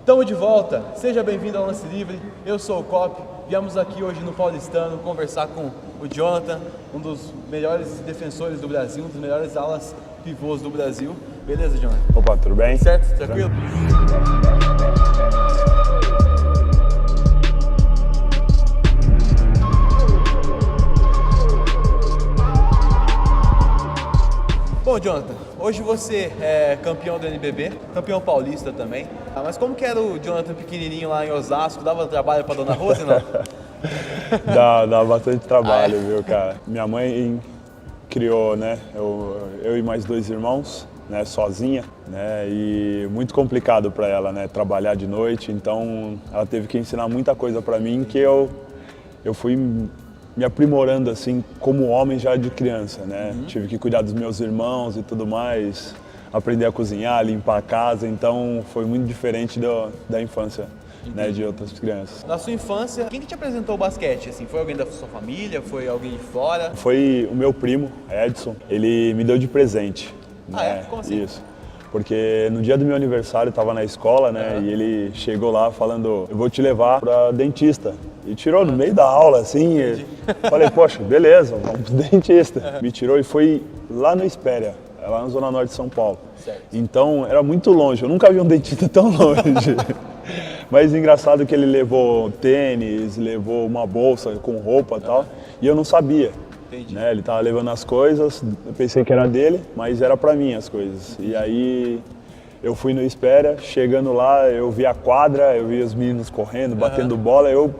Estamos de volta, seja bem-vindo ao Lance Livre, eu sou o Cop, viemos aqui hoje no Paulistano conversar com o Jonathan, um dos melhores defensores do Brasil, um dos melhores alas pivôs do Brasil. Beleza, Jonathan? Opa, tudo bem? Certo? Tranquilo? Bom, Jonathan, hoje você é campeão do NBB, campeão paulista também. Mas como que era o Jonathan pequenininho lá em Osasco? Dava trabalho pra Dona Rose, não? Dá bastante trabalho, viu, cara? Minha mãe criou, né, eu e mais 2 irmãos, né, sozinha, né, e muito complicado para ela, né, trabalhar de noite. Então, ela teve que ensinar muita coisa para mim que eu fui me aprimorando assim como homem já de criança, né? Tive que cuidar dos meus irmãos e tudo mais, aprender a cozinhar, limpar a casa, então foi muito diferente da infância, né, de outras crianças. Na sua infância, quem que te apresentou o basquete? Assim, foi alguém da sua família? Foi alguém de fora? Foi o meu primo, Edson, ele me deu de presente. Ah, né? é? Como assim? Isso. Porque no dia do meu aniversário eu estava na escola, né, e ele chegou lá falando, eu vou te levar para dentista. E tirou no meio da aula, assim, falei, poxa, beleza, vamos pro dentista. Me tirou e foi lá no Espéria, lá na Zona Norte de São Paulo. Certo. Então, era muito longe, eu nunca vi um dentista tão longe. Mas engraçado que ele levou tênis, levou uma bolsa com roupa e tal, e eu não sabia. Entendi. Né? Ele tava levando as coisas, eu pensei que era dele, mas era pra mim as coisas. E aí eu fui no Espéria, chegando lá, eu vi a quadra, eu vi os meninos correndo, batendo bola, eu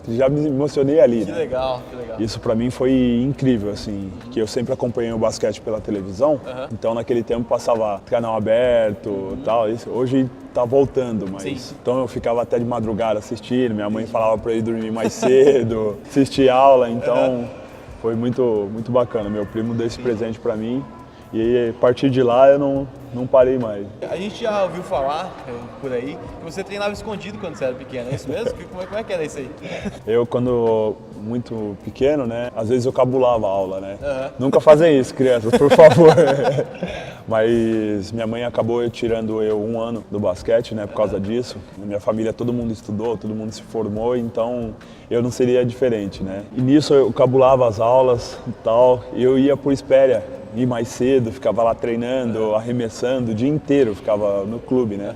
já me emocionei ali. Que né? legal, que legal. Isso pra mim foi incrível, assim, que eu sempre acompanhei o basquete pela televisão, então naquele tempo passava canal aberto e tal, hoje tá voltando, mas Sim. então eu ficava até de madrugada assistindo, minha mãe falava pra eu ir dormir mais cedo, assistir aula, então foi muito bacana. Meu primo deu esse presente pra mim e a partir de lá eu não parei mais. A gente já ouviu falar por aí que você treinava escondido quando você era pequeno, é isso mesmo? Como é que era isso aí? Eu, quando muito pequeno, né, às vezes eu cabulava a aula, né? Nunca fazem isso, crianças, por favor. Mas minha mãe acabou tirando eu 1 ano do basquete, né, por causa disso. Na minha família todo mundo estudou, todo mundo se formou, então eu não seria diferente, né? E nisso eu cabulava as aulas e tal, e eu ia por Espéria, ir mais cedo, ficava lá treinando, arremessando, o dia inteiro ficava no clube, né?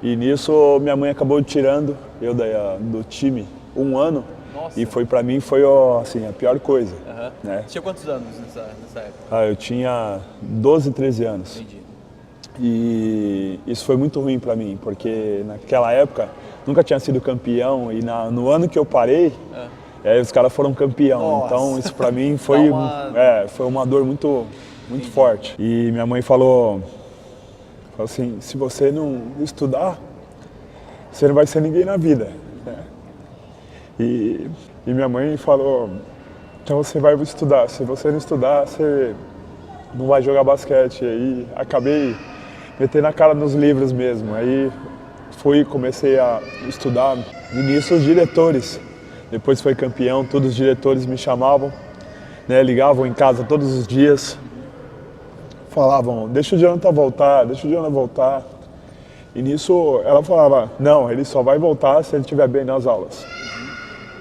E nisso minha mãe acabou tirando eu do time 1 ano. Nossa. E pra mim foi assim, a pior coisa. Né? Você tinha quantos anos nessa época? Eu tinha 12, 13 anos. Entendi. E isso foi muito ruim pra mim, porque naquela época nunca tinha sido campeão e no ano que eu parei, os caras foram campeão. Nossa. Então isso pra mim foi, foi uma dor muito forte. E minha mãe falou assim, se você não estudar, você não vai ser ninguém na vida. Né? E minha mãe falou, então você vai estudar, se você não estudar, você não vai jogar basquete. E aí acabei metendo a cara nos livros mesmo. Aí comecei a estudar. E nisso os diretores, depois foi campeão, todos os diretores me chamavam, né, ligavam em casa todos os dias, falavam, deixa o Jonathan voltar, deixa o Jonathan voltar. E nisso ela falava, não, ele só vai voltar se ele estiver bem nas aulas.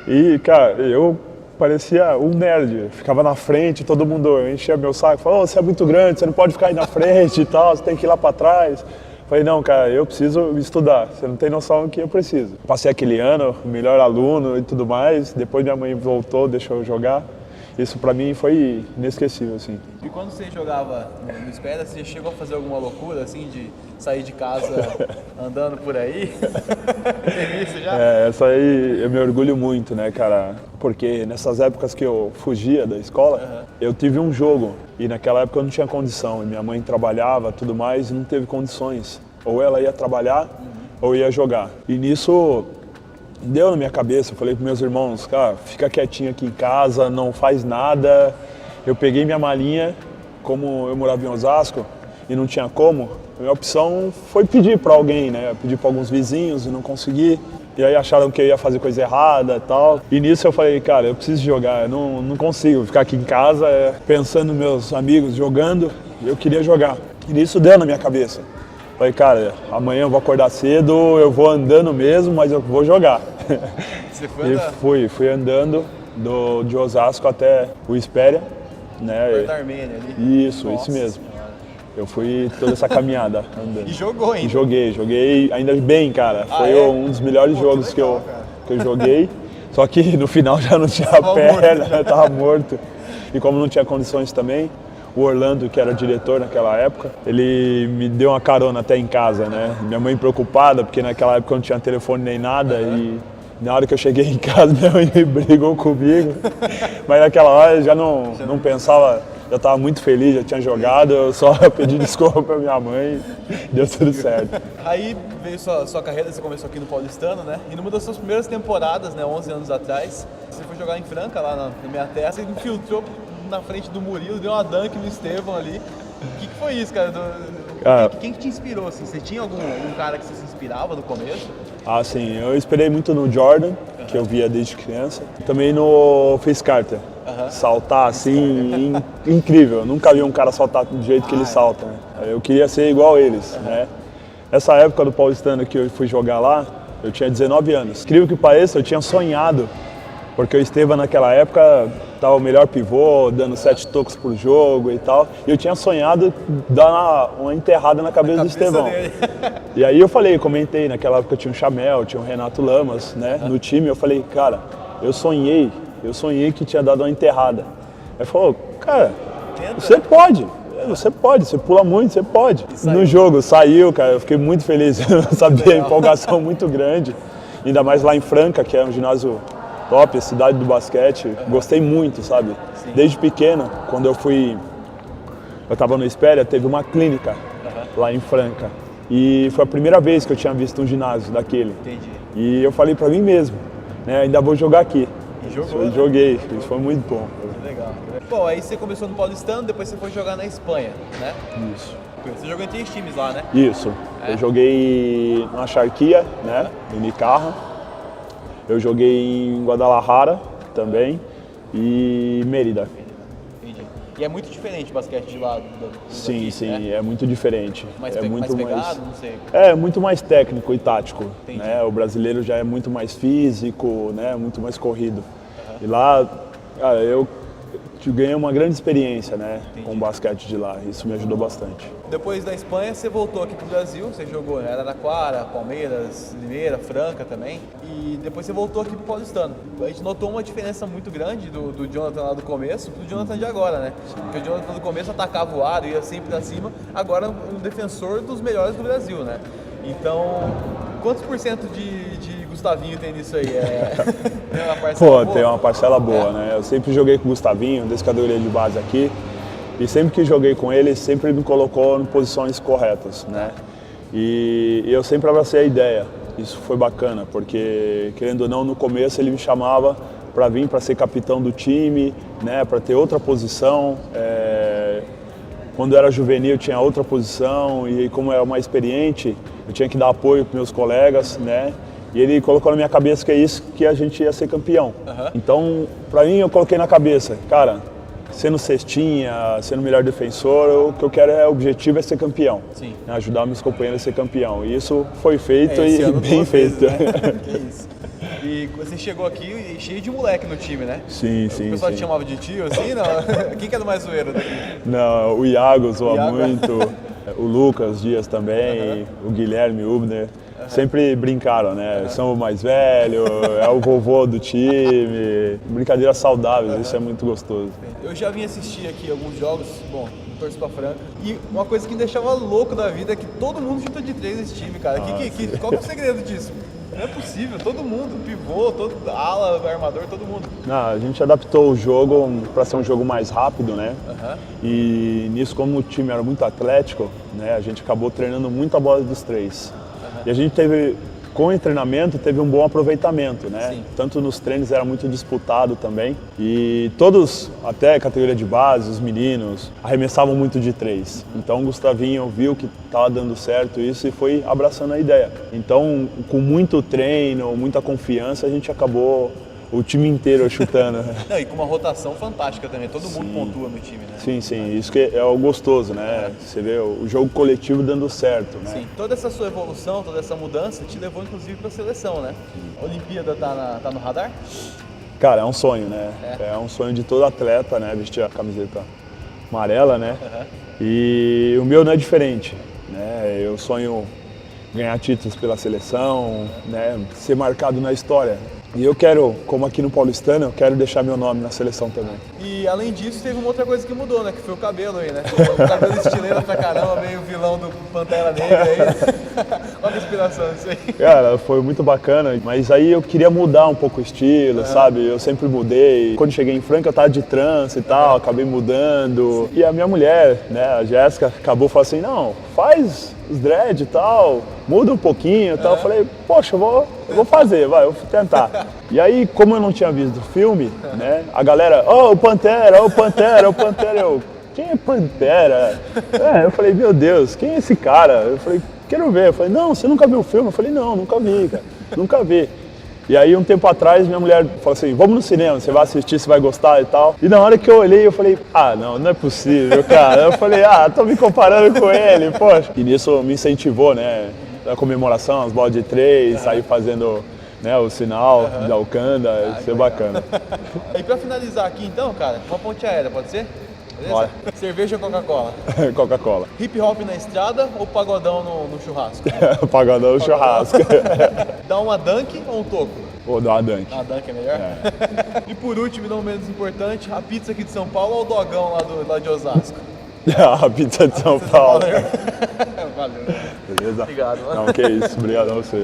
E, cara, eu parecia um nerd, ficava na frente, todo mundo enchia meu saco, falava, você é muito grande, você não pode ficar aí na frente e tal, você tem que ir lá pra trás. Falei, não, cara, eu preciso estudar, você não tem noção do que eu preciso. Passei aquele ano, o melhor aluno e tudo mais, depois minha mãe voltou, deixou eu jogar. Isso pra mim foi inesquecível, assim. E quando você jogava no Espéria, você chegou a fazer alguma loucura, assim, de sair de casa andando por aí? Teve isso já? Essa aí eu me orgulho muito, né, cara? Porque nessas épocas que eu fugia da escola, eu tive um jogo. E naquela época eu não tinha condição. E minha mãe trabalhava, tudo mais, e não teve condições. Ou ela ia trabalhar, ou ia jogar. E nisso deu na minha cabeça, eu falei para meus irmãos, cara, fica quietinho aqui em casa, não faz nada. Eu peguei minha malinha, como eu morava em Osasco e não tinha como, a minha opção foi pedir para alguém, né? Eu pedi para alguns vizinhos e não consegui. E aí acharam que eu ia fazer coisa errada e tal. E nisso eu falei, cara, eu preciso jogar, eu não consigo ficar aqui em casa pensando nos meus amigos jogando, eu queria jogar. E nisso deu na minha cabeça. Falei, cara, amanhã eu vou acordar cedo, eu vou andando mesmo, mas eu vou jogar. Você foi andando? Fui andando de Osasco até o Espéria, né? Perto da Armênia ali. Isso Nossa mesmo. Senhora. Eu fui toda essa caminhada andando. E jogou ainda? Joguei ainda bem, cara. Foi um dos melhores jogos que eu joguei. Só que no final já não tinha perna, tava morto. E como não tinha condições também, o Orlando, que era diretor naquela época, ele me deu uma carona até em casa, né? Minha mãe preocupada, porque naquela época não tinha telefone nem nada. E na hora que eu cheguei em casa, minha mãe brigou comigo. Mas naquela hora eu já não pensava, já estava muito feliz, já tinha jogado, eu só pedi desculpa pra minha mãe, deu tudo certo. Aí veio sua carreira, você começou aqui no Paulistano, né? E numa das suas primeiras temporadas, né, 11 anos atrás, você foi jogar em Franca, lá na minha terra, você infiltrou na frente do Murilo, deu uma dunk no Estevão ali. O que foi isso, cara? Quem que te inspirou, assim? Você tinha algum cara que você se inspirava no começo? Ah, sim, eu esperei muito no Jordan, que eu via desde criança. Também no Vince Carter. Saltar assim, incrível. Eu nunca vi um cara saltar do jeito que ele salta, né? Eu queria ser igual a eles, né? Essa época do Paulistano que eu fui jogar lá, eu tinha 19 anos. Incrível que pareça, eu tinha sonhado, porque o Estevão naquela época estava o melhor pivô, dando 7 tocos por jogo e tal. E eu tinha sonhado dar uma enterrada na cabeça do Estevão. E aí eu comentei, naquela época tinha o Chamel, tinha o Renato Lamas, né, no time. Eu falei, cara, eu sonhei que tinha dado uma enterrada. Aí falou, cara, você pode, você pula muito, você pode. No jogo saiu, cara, eu fiquei muito feliz, eu sabia, a empolgação muito grande. Ainda mais lá em Franca, que é um ginásio top, a cidade do basquete, gostei muito, sabe? Sim. Desde pequeno, quando eu estava no Espéria, teve uma clínica lá em Franca. E foi a primeira vez que eu tinha visto um ginásio daquele. Entendi. E eu falei pra mim mesmo, né, ainda vou jogar aqui. E jogou, né? Joguei, isso foi muito bom. Que legal. Bom, aí você começou no Paulistano, depois você foi jogar na Espanha, né? Isso. Você jogou em 3 times lá, né? Isso. Eu joguei na Charquia, né, em Unicarro. Eu joguei em Guadalajara também e Mérida. Entendi. E é muito diferente o basquete de lá? Sim, né? É muito diferente. Mais é muito pegado, não sei. É muito mais técnico e tático. Né? O brasileiro já é muito mais físico, né? Muito mais corrido. E lá, cara, eu ganhei uma grande experiência, né, com o basquete de lá. Isso me ajudou bastante. Depois da Espanha, você voltou aqui pro Brasil, você jogou em Araraquara, Palmeiras, Limeira, Franca também. E depois você voltou aqui pro Paulistano. A gente notou uma diferença muito grande do Jonathan lá do começo pro Jonathan de agora, né? Sim. Porque o Jonathan do começo atacava o aro, ia sempre pra cima. Agora é um defensor dos melhores do Brasil, né? Então, quantos por cento de Gustavinho tem nisso aí? Tem uma parcela boa? Tem uma parcela boa, né? Eu sempre joguei com o Gustavinho, desde categoria de base aqui. E sempre que joguei com ele, sempre me colocou em posições corretas, né? E eu sempre abracei a ideia. Isso foi bacana, porque, querendo ou não, no começo ele me chamava para vir para ser capitão do time, né? Para ter outra posição. Quando eu era juvenil, eu tinha outra posição. E como eu era mais experiente, eu tinha que dar apoio para meus colegas, né? E ele colocou na minha cabeça que é isso que a gente ia ser campeão. Então, para mim, eu coloquei na cabeça, cara, sendo cestinha, sendo o melhor defensor, o que eu quero o objetivo é ser campeão. Sim. Né? Ajudar meus companheiros a ser campeão. E isso foi feito e bem feito. Vezes, né? Que isso. E você chegou aqui cheio de moleque no time, né? Sim. O pessoal te chamava de tio, assim, não? Quem que era mais zoeiro daqui? Não, o Iago zoa muito, o Lucas Dias também, o Guilherme Hubner. Sempre brincaram, né? São o mais velho, é o vovô do time, brincadeiras saudáveis, isso é muito gostoso. Eu já vim assistir aqui alguns jogos, bom, torço pra Franca, e uma coisa que me deixava louco da vida é que todo mundo chuta de 3 nesse time, cara. Qual que é o segredo disso? Não é possível, todo mundo, pivô, ala, armador, todo mundo. Não, a gente adaptou o jogo para ser um jogo mais rápido, né? E nisso, como o time era muito atlético, né, a gente acabou treinando muito a bola dos 3. E a gente teve, com o treinamento, teve um bom aproveitamento, né? Sim. Tanto nos treinos era muito disputado também. E todos, até categoria de base, os meninos, arremessavam muito de 3. Então o Gustavinho viu que estava dando certo isso e foi abraçando a ideia. Então, com muito treino, muita confiança, a gente acabou o time inteiro chutando. Não, e com uma rotação fantástica também, todo mundo pontua no time, né? Sim, sim, isso que é o gostoso, né? Você vê o jogo coletivo dando certo, né? Sim, toda essa sua evolução, toda essa mudança te levou inclusive para a seleção, né? A Olimpíada tá no radar? Cara, é um sonho, né? É um sonho de todo atleta, né? Vestir a camiseta amarela, né? E o meu não é diferente, né? Eu sonho ganhar títulos pela seleção, né? Ser marcado na história. E eu quero, como aqui no Paulistano, eu quero deixar meu nome na seleção também. E além disso, teve uma outra coisa que mudou, né? Que foi o cabelo aí, né? O cabelo estileiro pra caramba, meio vilão do Pantera Negra aí. Olha a inspiração disso aí. Cara, foi muito bacana, mas aí eu queria mudar um pouco o estilo, sabe? Eu sempre mudei. Quando cheguei em Franca, eu tava de trança e tal, acabei mudando. E a minha mulher, né, a Jéssica, acabou falando assim, não, faz os dread e tal, muda um pouquinho e tal. Eu falei, poxa, eu vou fazer, eu vou tentar. E aí, como eu não tinha visto o filme, né, a galera, o Pantera, o Pantera, o Pantera. Eu, quem é Pantera? Eu falei, meu Deus, quem é esse cara? Eu falei, quero ver. Eu falei, não, você nunca viu o filme? Eu falei, não, nunca vi, cara, nunca vi. E aí, um tempo atrás, minha mulher falou assim, vamos no cinema, você vai assistir, você vai gostar e tal. E na hora que eu olhei, eu falei, não é possível, cara. Eu falei, tô me comparando com ele, poxa. E nisso me incentivou, né, a comemoração, as bolas de 3, sair fazendo, né, o sinal da Alcântara, isso é bacana. E pra finalizar aqui então, cara, uma ponte aérea, pode ser? Beleza? Bora. Cerveja ou Coca-Cola? Coca-Cola. Hip hop na estrada ou pagodão no churrasco? Pagodão no churrasco. Dá uma dunk ou um toco? Vou dar uma dunk. A dunk é melhor? E por último, e não menos importante, a pizza aqui de São Paulo ou o dogão lá de Osasco? A pizza de São Paulo. Valeu. Beleza? Obrigado, mano. Não, que isso. Obrigado a você.